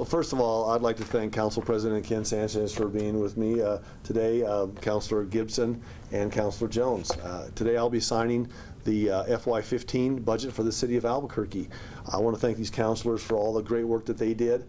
Well, first of all, I'd like to thank Council President Ken Sanchez for being with me today, Councilor Gibson and Councilor Jones. Today I'll be signing the FY15 budget for the City of Albuquerque. I want to thank these councilors for all the great work that they did.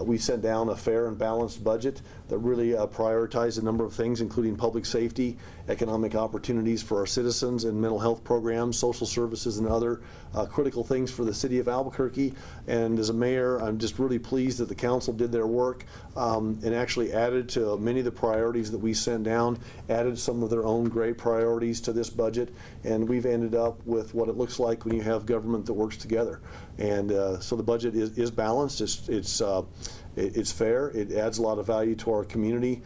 We sent down a fair and balanced budget that really prioritized a number of things, including public safety, economic opportunities for our citizens, and mental health programs, social services, and other critical things for the City of Albuquerque. And as a mayor, I'm just really pleased that the council did their work and actually added to many of the priorities that we sent down, added some of their own great priorities to this budget, and we've ended up with what it looks like when you have government that works together. And so the budget is balanced. It's fair. It adds a lot of value to our community.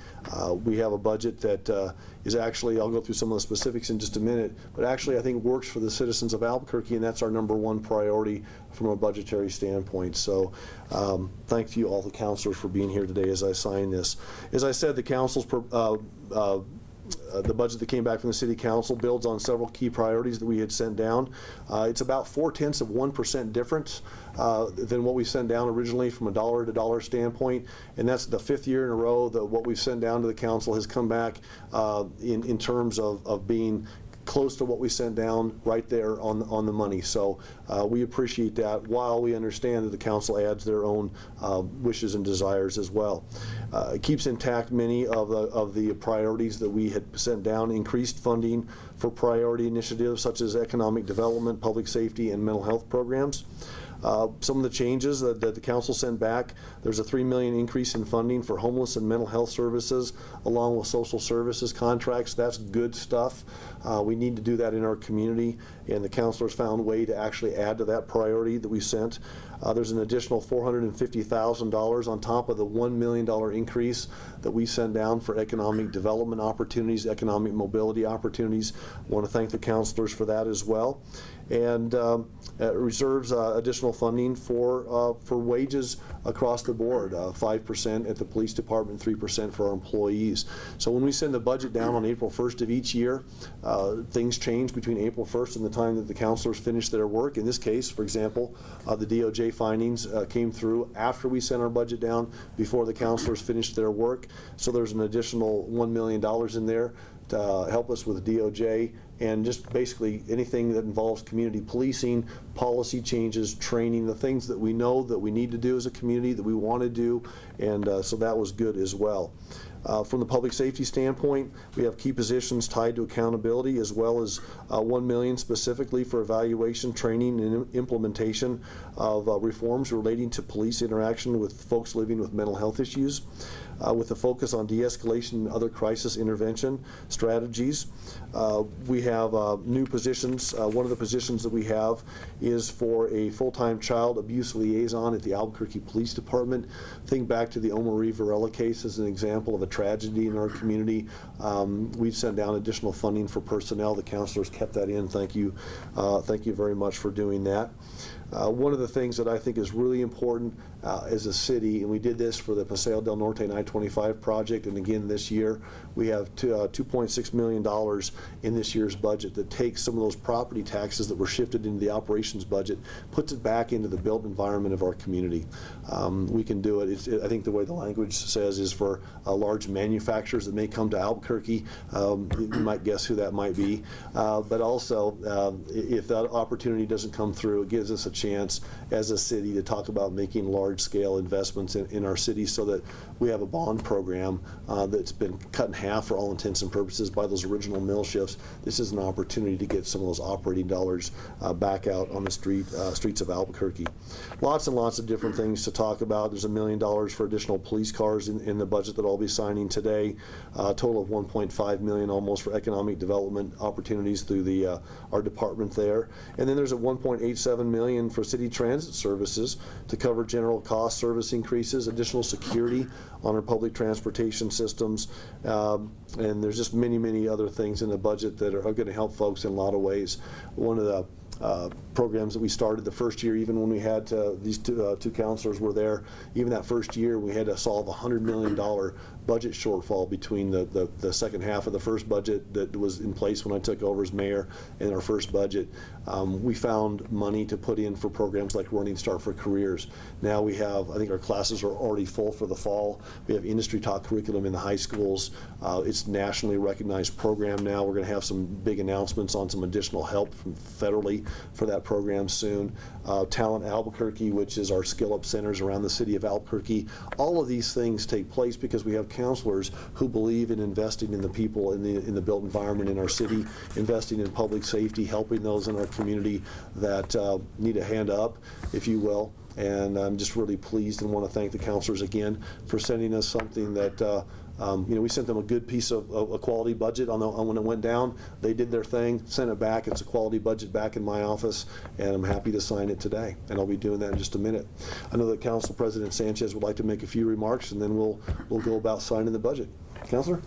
We have a budget that is actually, I'll go through some of the specifics in just a minute, but actually I think works for the citizens of Albuquerque, and that's our #1 priority from a budgetary standpoint. So thank you all the councilors for being here today as I sign this. As I said, the council's the budget that came back from the City Council builds on several key priorities that we had sent down. It's about 0.4% difference than what we sent down originally from a dollar-to-dollar standpoint, and that's the 5th year in a row that what we've sent down to the council has come back in terms of being close to what we sent down, right there on the money. So we appreciate that, while we understand that the council adds their own wishes and desires as well. It keeps intact many of the priorities that we had sent down, increased funding for priority initiatives such as economic development, public safety, and mental health programs. Some of the changes that the council sent back: there's a $3 million increase in funding for homeless and mental health services, along with social services contracts. That's good stuff. We need to do that in our community, and the councilors found a way to actually add to that priority that we sent. There's an additional $450,000 on top of the $1 million increase that we sent down for economic development opportunities, economic mobility opportunities. I want to thank the councilors for that as well. And reserves additional funding for wages across the board, 5% at the police department, 3% for our employees. So when we send the budget down on April 1st of each year, things change between April 1st and the time that the councilors finish their work. In this case, for example, the DOJ findings came through after we sent our budget down, before the councilors finished their work. So there's an additional $1 million in there to help us with DOJ, and just basically anything that involves community policing, policy changes, training, the things that we know that we need to do as a community, that we want to do, and so that was good as well. From the public safety standpoint, we have key positions tied to accountability, as well as $1 million specifically for evaluation, training, and implementation of reforms relating to police interaction with folks living with mental health issues, with a focus on de-escalation and other crisis intervention strategies. We have new positions. One of the positions that we have is for a full-time child abuse liaison at the Albuquerque Police Department. Think back to the Marie Varela case as an example of a tragedy in our community. We've sent down additional funding for personnel. The councilors kept that in. Thank you very much for doing that. One of the things that I think is really important as a city, and we did this for the Paseo del Norte and I-25 project, and again this year, we have $2.6 million in this year's budget that takes some of those property taxes that were shifted into the operations budget, puts it back into the built environment of our community. We can do it. I think the way the language says is for large manufacturers that may come to Albuquerque. You might guess who that might be. But also, if that opportunity doesn't come through, it gives us a chance as a city to talk about making large-scale investments in our city, so that we have a bond program that's been cut in half for all intents and purposes by those original mill shifts. This is an opportunity to get some of those operating dollars back out on the streets of Albuquerque. Lots and lots of different things to talk about. There's $1 million for additional police cars in the budget that I'll be signing today. A total of $1.5 million almost for economic development opportunities through our department there. And then there's a $1.87 million for city transit services to cover general cost service increases, additional security on our public transportation systems, and there's just many other things in the budget that are going to help folks in a lot of ways. One of the programs that we started the first year, even when we had these two counselors were there, even that first year we had to solve a $100 million budget shortfall between the second half of the first budget that was in place when I took over as mayor and our first budget. We found money to put in for programs like Running Start for Careers. Now we have, I think our classes are already full for the fall. We have industry talk curriculum in the high schools. It's nationally recognized program now. We're going to have some big announcements on some additional help from federally for that program soon. Talent Albuquerque, which is our skill-up centers around the city of Albuquerque. All of these things take place because we have counselors who believe in investing in the people in the built environment in our city, investing in public safety, helping those in our community that need a hand up, if you will. And I'm just really pleased and want to thank the counselors again for sending us something that we sent them a good piece of a quality budget on when it went down. They did their thing, sent it back. It's a quality budget back in my office, and I'm happy to sign it today. And I'll be doing that in just a minute. I know that Council President Sanchez would like to make a few remarks, and then we'll go about signing the budget. Councilor?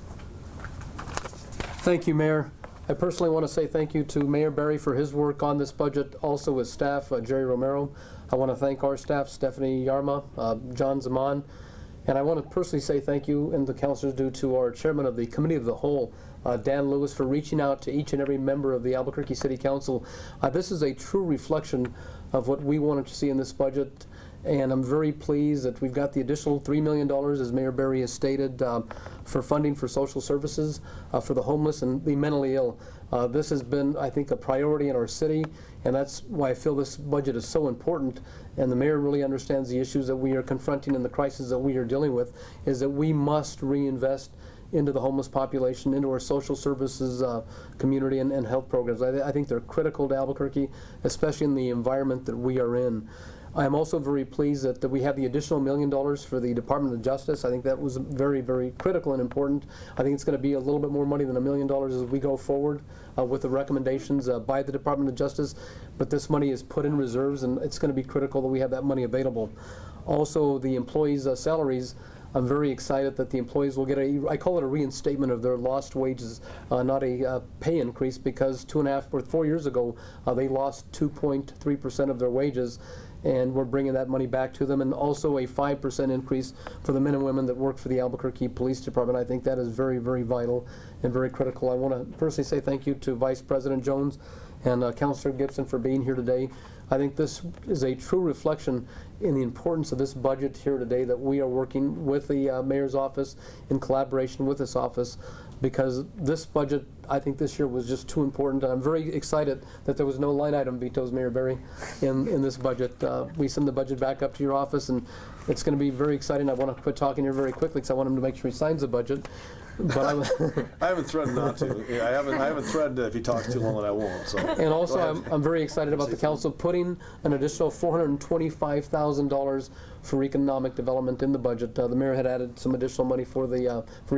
Thank you, Mayor. I personally want to say thank you to Mayor Berry for his work on this budget, also his staff, Jerry Romero. I want to thank our staff, Stephanie Yarma, John Zaman, and I want to personally say thank you, and the councilors do, to our chairman of the Committee of the Whole, Dan Lewis, for reaching out to each and every member of the Albuquerque City Council. This is a true reflection of what we wanted to see in this budget, and I'm very pleased that we've got the additional $3 million, as Mayor Berry has stated, for funding for social services, for the homeless and the mentally ill. This has been, I think, a priority in our city, and that's why I feel this budget is so important. And the mayor really understands the issues that we are confronting and the crisis that we are dealing with, is that we must reinvest into the homeless population, into our social services community and health programs. I think they're critical to Albuquerque, especially in the environment that we are in. I'm also very pleased that we have the additional $1 million for the Department of Justice. I think that was very, very critical and important. I think it's going to be a little bit more money than $1 million as we go forward with the recommendations by the Department of Justice. But this money is put in reserves, and it's going to be critical that we have that money available. Also, the employees' salaries. I'm very excited that the employees will get I call it a reinstatement of their lost wages, not a pay increase, because 2.5 or 4 years ago, they lost 2.3% of their wages, and we're bringing that money back to them, and also a 5% increase for the men and women that work for the Albuquerque Police Department. I think that is very, very vital and very critical. I want to personally say thank you to Vice President Jones and Councilor Gibson for being here today. I think this is a true reflection in the importance of this budget here today, that we are working with the mayor's office in collaboration with this office, because this budget, I think this year was just too important. And I'm very excited that there was no line item vetoes, Mayor Berry, in this budget. We send the budget back up to your office, and it's going to be very exciting. I want to quit talking here very quickly because I want him to make sure he signs the budget. But I haven't threatened not to. Yeah, I haven't threatened if he talks too long that I won't. So. And also, I'm very excited about the council putting an additional $425,000 for economic development in the budget. The mayor had added some additional money for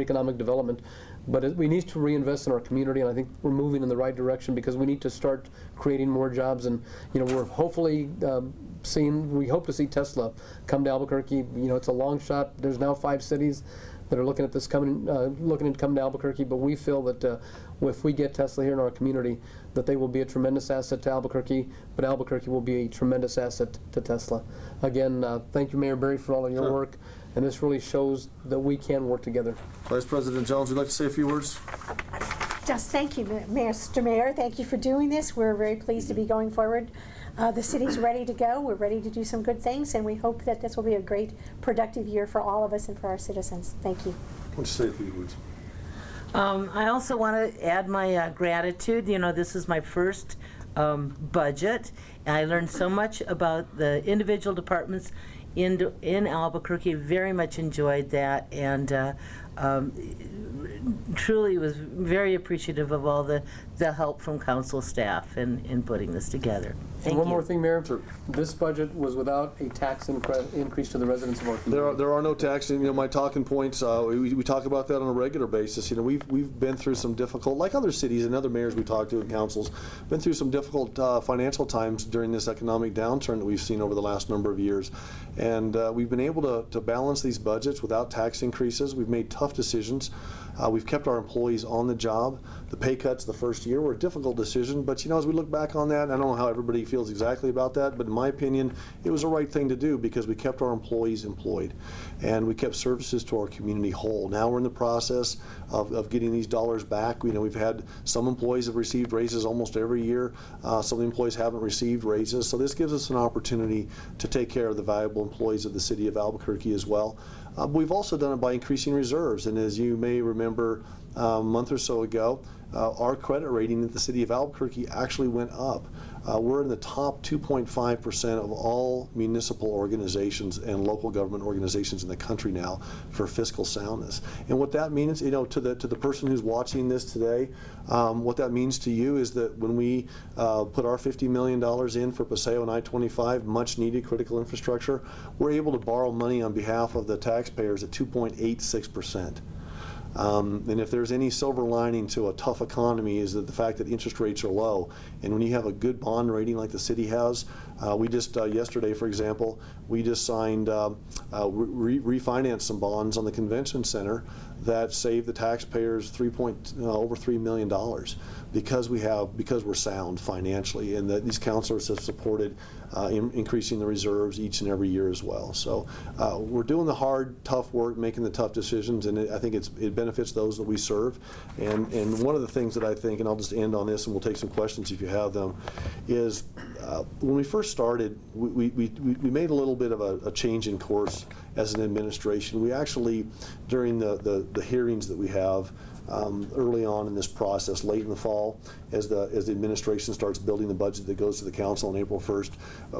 economic development, but we need to reinvest in our community, and I think we're moving in the right direction, because we need to start creating more jobs. And we're hopefully we hope to see Tesla come to Albuquerque. It's a long shot. There's now 5 cities that are looking at this looking to come to Albuquerque, but we feel that if we get Tesla here in our community, that they will be a tremendous asset to Albuquerque, but Albuquerque will be a tremendous asset to Tesla. Again, thank you, Mayor Berry, for all of your work, and this really shows that we can work together. Vice President Jones, would you like to say a few words? Just thank you, Mr. Mayor. Thank you for doing this. We're very pleased to be going forward. The city's ready to go. We're ready to do some good things, and we hope that this will be a great, productive year for all of us and for our citizens. Thank you. Why don't you say a few words? I also want to add my gratitude. This is my first budget, and I learned so much about the individual departments in Albuquerque. Very much enjoyed that, and truly was very appreciative of all the help from council staff in putting this together. Thank One you. more thing, Mayor. Sure. This budget was without a tax increase to the residents of our community. There are no taxes. My talking points. We talk about that on a regular basis. We've been through some difficult, like other cities and other mayors we talk to and councils, been through some difficult financial times during this economic downturn that we've seen over the last number of years, and we've been able to balance these budgets without tax increases. We've made tough tough decisions. We've kept our employees on the job. The pay cuts the first year were a difficult decision, but as we look back on that, I don't know how everybody feels exactly about that, but in my opinion, it was the right thing to do because we kept our employees employed and we kept services to our community whole. Now we're in the process of getting these dollars back. We've had some employees have received raises almost every year. Some of the employees haven't received raises, so this gives us an opportunity to take care of the valuable employees of the city of Albuquerque as well. We've also done it by increasing reserves, and as you may remember a month or so ago, our credit rating at the city of Albuquerque actually went up. We're in the top 2.5% of all municipal organizations and local government organizations in the country now for fiscal soundness. And what that means, to the person who's watching this today, what that means to you is that when we put our $50 million in for Paseo and I-25, much needed critical infrastructure, we're able to borrow money on behalf of the taxpayers at 2.86%. And if there's any silver lining to a tough economy is that the fact that interest rates are low. And when you have a good bond rating like the city has, we just, yesterday, for example, we just signed, refinanced some bonds on the convention center that saved the taxpayers over $3 million because we're sound financially, and that these councilors have supported increasing the reserves each and every year as well. So we're doing the hard, tough work, making the tough decisions, and I think it benefits those that we serve. And one of the things that I think, and I'll just end on this, and we'll take some questions if you have them, is when we first started, we made a little bit of a change in course as an administration. We actually, during the hearings that we have early on in this process, late in the fall, as the administration starts building the budget that goes to the council on April 1st,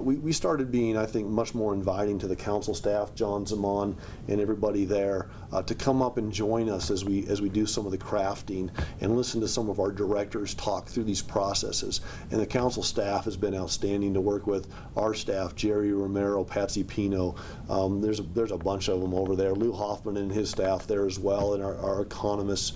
we started being, I think, much more inviting to the council staff, John Zaman and everybody there, to come up and join us as we do some of the crafting and listen to some of our directors talk through these processes. And the council staff has been outstanding to work with. Our staff, Jerry Romero, Patsy Pino, there's a bunch of them over there. Lou Hoffman and his staff there as well, and our economists.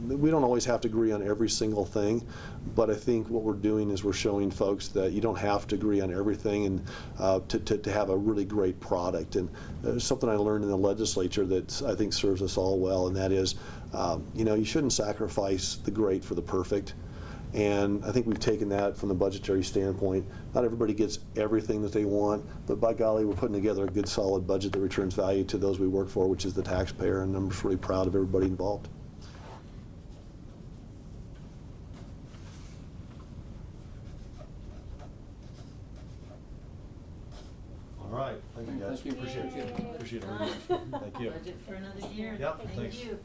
We don't always have to agree on every single thing, but I think what we're doing is we're showing folks that you don't have to agree on everything and to have a really great product. And there's something I learned in the legislature that I think serves us all well, and that is, you shouldn't sacrifice the great for the perfect. And I think we've taken that from the budgetary standpoint. Not everybody gets everything that they want, but by golly, we're putting together a good, solid budget that returns value to those we work for, which is the taxpayer, and I'm just really proud of everybody involved. All right, thank you guys. Thank you. Appreciate it very much. Thank you. Budget for another year. Yep, Thank thanks. you.